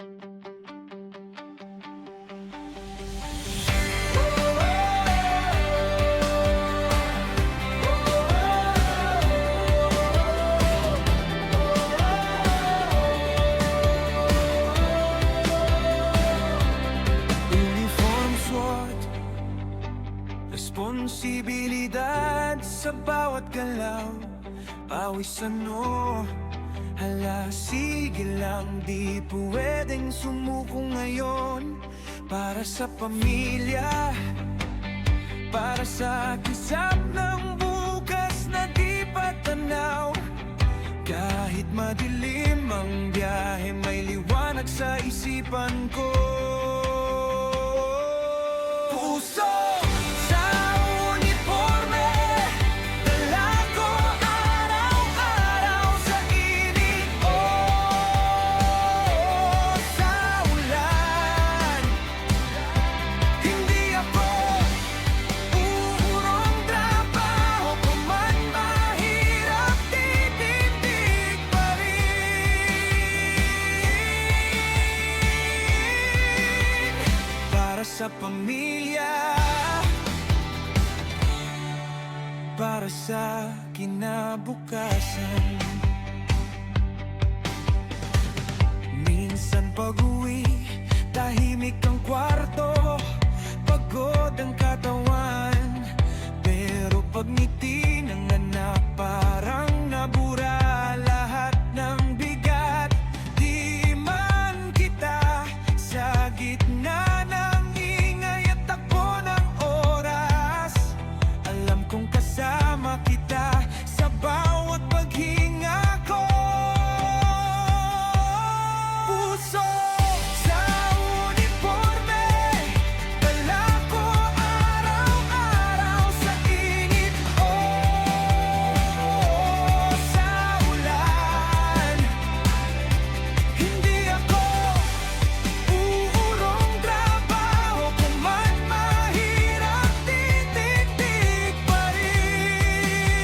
Uniform SWAT, responsibilidad sa bawat galaw. Pawis hala sige lang, di pwedeng sumuko ngayon. Para sa pamilya, para sa kisap ng bukas na di patanaw. Kahit madilim ang biyahe, may liwanag sa isipan ko. Puso sa uniforme, dala ko araw-araw sa init o sa ulan. Hindi ako uurong trabaho, kung man mahirap, tititig pa rin. Para sa pamilya, para sa kinabukasan. Minsan pag-uwi, tahimik ang kwarto, pagod ang katawan. Pero pag ngiti ng anak, parang nabura lahat ng bigat. Di man kita sa gitna ng ingay at takbo ng oras, alam kong kasama kita sa bawat paghinga ko. Puso sa uniforme, dala ko araw-araw sa init o sa ulan. Hindi ako uurong trabaho, kung man mahirap, tititig pa rin.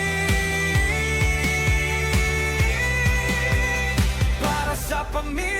Para sa pamilya,